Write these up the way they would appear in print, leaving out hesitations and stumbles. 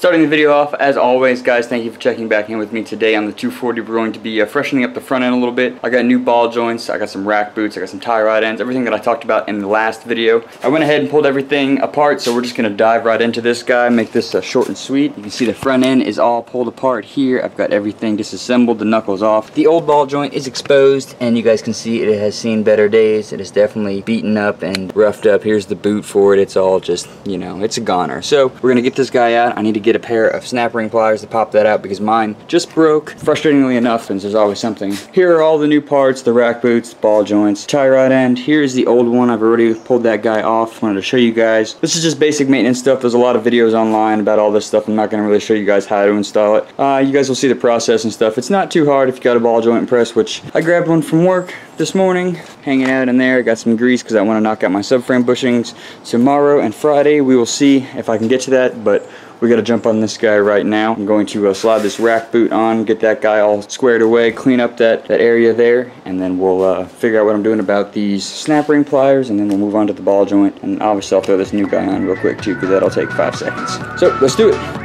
Starting the video off, as always, guys, thank you for checking back in with me today on the 240. We're going to be freshening up the front end a little bit. I got new ball joints, I got some rack boots, I got some tie rod ends, everything that I talked about in the last video. I went ahead and pulled everything apart, so we're just going to dive right into this guy, make this short and sweet. You can see the front end is all pulled apart here. I've got everything disassembled, the knuckles off. The old ball joint is exposed, and you guys can see it has seen better days. It is definitely beaten up and roughed up. Here's the boot for it. It's all just, you know, it's a goner. So we're going to get this guy out. I need to get a pair of snap ring pliers to pop that out because mine just broke. Frustratingly enough, since there's always something. Here are all the new parts, the rack boots, ball joints, tie rod end. Here's the old one. I've already pulled that guy off. Wanted to show you guys. This is just basic maintenance stuff. There's a lot of videos online about all this stuff. I'm not going to really show you guys how to install it. You guys will see the process and stuff. It's not too hard if you got a ball joint press, which I grabbed one from work this morning, hanging out in there. Got some grease because I want to knock out my subframe bushings tomorrow and Friday. We will see if I can get to that, but we got to jump on this guy right now. I'm going to slide this rack boot on, get that guy all squared away, clean up that area there, and then we'll figure out what I'm doing about these snap ring pliers, and then we'll move on to the ball joint. And obviously I'll throw this new guy on real quick too, because that'll take 5 seconds. So let's do it.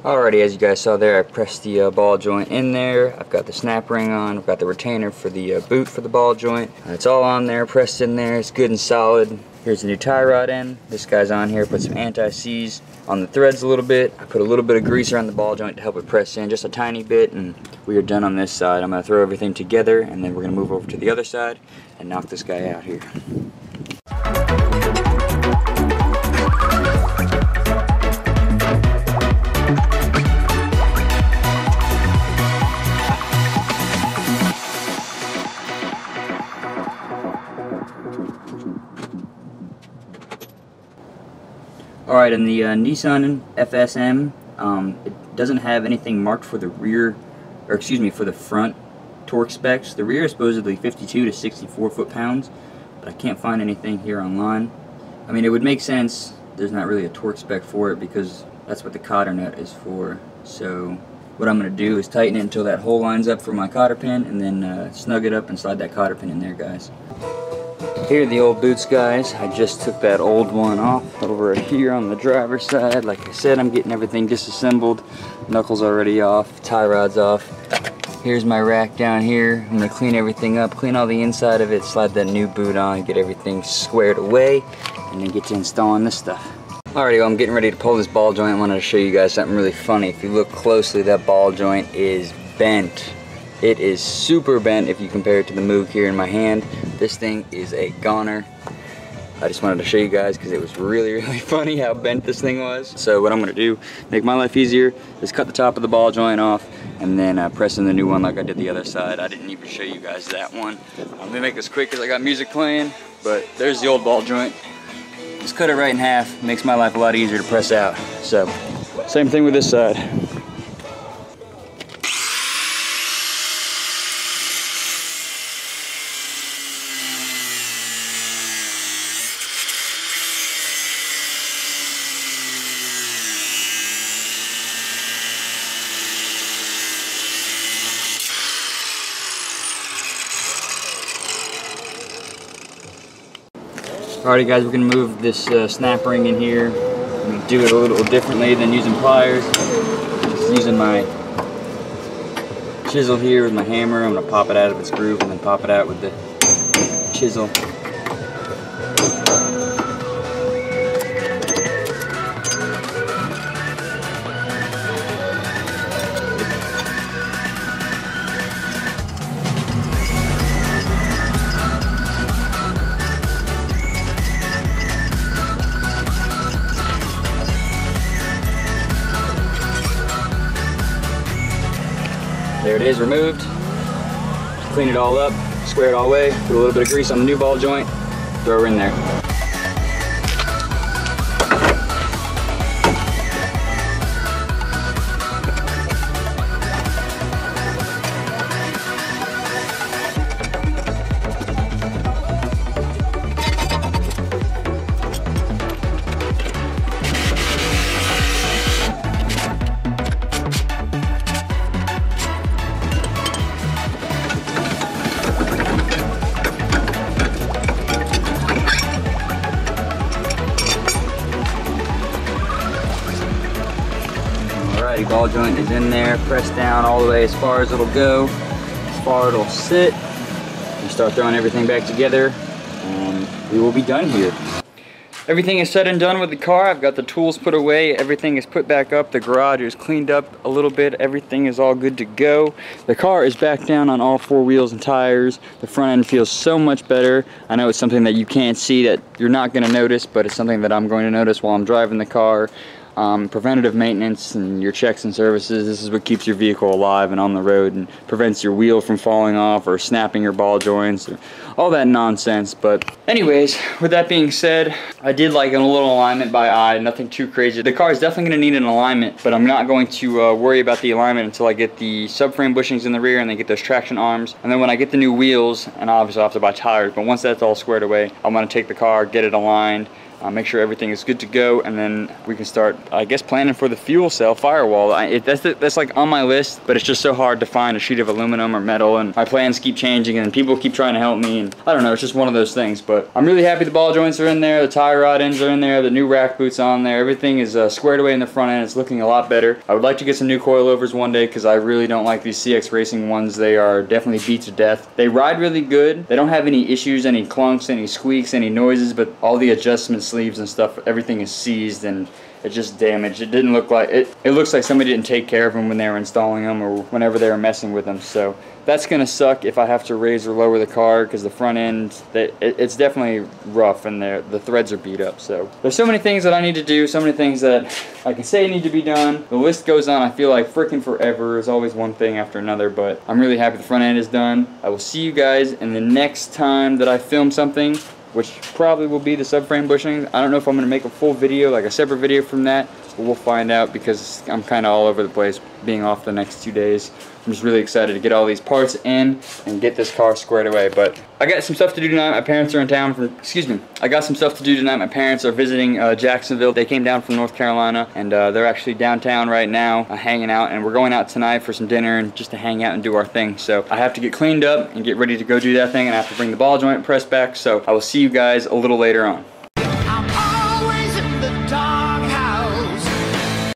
Alrighty, as you guys saw there, I pressed the ball joint in there. I've got the snap ring on. I've got the retainer for the boot for the ball joint. It's all on there, pressed in there. It's good and solid. Here's the new tie rod end. This guy's on here. Put some anti-seize on the threads a little bit. I put a little bit of grease around the ball joint to help it press in, just a tiny bit, and we are done on this side. I'm going to throw everything together, and then we're going to move over to the other side and knock this guy out here. Alright, in the Nissan FSM, it doesn't have anything marked for the rear, or excuse me, for the front torque specs. The rear is supposedly 52 to 64 foot-pounds, but I can't find anything here online. I mean, it would make sense. There's not really a torque spec for it because that's what the cotter nut is for. So what I'm going to do is tighten it until that hole lines up for my cotter pin, and then snug it up and slide that cotter pin in there, guys. Here are the old boots, guys. I just took that old one off over here on the driver's side. Like I said, I'm getting everything disassembled. Knuckles already off, tie rods off. Here's my rack down here. I'm gonna clean everything up, clean all the inside of it, slide that new boot on, get everything squared away, and then get to installing this stuff. Alrighty, well, I'm getting ready to pull this ball joint. I wanted to show you guys something really funny. If you look closely, that ball joint is bent. It is super bent if you compare it to the Moog here in my hand. This thing is a goner. I just wanted to show you guys because it was really funny how bent this thing was. So what I'm going to do, make my life easier, is cut the top of the ball joint off and then press in the new one like I did the other side. I didn't even show you guys that one. I'm going to make this quick because I got music playing, but there's the old ball joint. Just cut it right in half, makes my life a lot easier to press out. So, same thing with this side. Alrighty, guys, we're going to move this snap ring in here. I'm going to do it a little differently than using pliers. Just using my chisel here with my hammer. I'm going to pop it out of its groove and then pop it out with the chisel. There it is, removed. Clean it all up, square it all away, put a little bit of grease on the new ball joint, throw her in there. Alrighty, ball joint is in there, pressed down all the way as far as it'll go, as far as it'll sit. You start throwing everything back together, and we will be done here. Everything is said and done with the car. I've got the tools put away, everything is put back up, the garage is cleaned up a little bit, everything is all good to go. The car is back down on all 4 wheels and tires. The front end feels so much better. I know it's something that you can't see, that you're not going to notice, but it's something that I'm going to notice while I'm driving the car. Preventative maintenance and your checks and services, this is what keeps your vehicle alive and on the road and prevents your wheel from falling off or snapping your ball joints or all that nonsense. But anyways, with that being said, I did like a little alignment by eye, nothing too crazy. The car is definitely going to need an alignment, but I'm not going to worry about the alignment until I get the subframe bushings in the rear and then get those traction arms. And then when I get the new wheels, and obviously I'll have to buy tires, but once that's all squared away, I'm going to take the car, get it aligned, make sure everything is good to go, and then we can start, I guess, planning for the fuel cell firewall. That's like on my list, but it's just so hard to find a sheet of aluminum or metal, and my plans keep changing, and people keep trying to help me, and I don't know, it's just one of those things. But I'm really happy the ball joints are in there, the tie rod ends are in there, the new rack boots on there, everything is squared away in the front end. It's looking a lot better. I would like to get some new coilovers one day, because I really don't like these CX Racing ones. They are definitely beat to death. They ride really good. They don't have any issues, any clunks, any squeaks, any noises, but all the adjustments, sleeves and stuff, everything is seized and it's just damaged. It didn't look like it looks like somebody didn't take care of them when they were installing them or whenever they were messing with them. So that's gonna suck if I have to raise or lower the car, because the front end, it's definitely rough and the threads are beat up. So there's so many things that I need to do, so many things that I can say need to be done. The list goes on, I feel like freaking forever. There's always one thing after another, but I'm really happy the front end is done. I will see you guys in the next time that I film something, which probably will be the subframe bushings. I don't know if I'm going to make a full video, like a separate video from that, but we'll find out, because I'm kind of all over the place being off the next 2 days. I'm just really excited to get all these parts in and get this car squared away. But I got some stuff to do tonight. My parents are in town I got some stuff to do tonight. My parents are visiting Jacksonville. They came down from North Carolina, and they're actually downtown right now hanging out, and we're going out tonight for some dinner and just to hang out and do our thing. So I have to get cleaned up and get ready to go do that thing, and I have to bring the ball joint press back. So I will see you guys a little later on.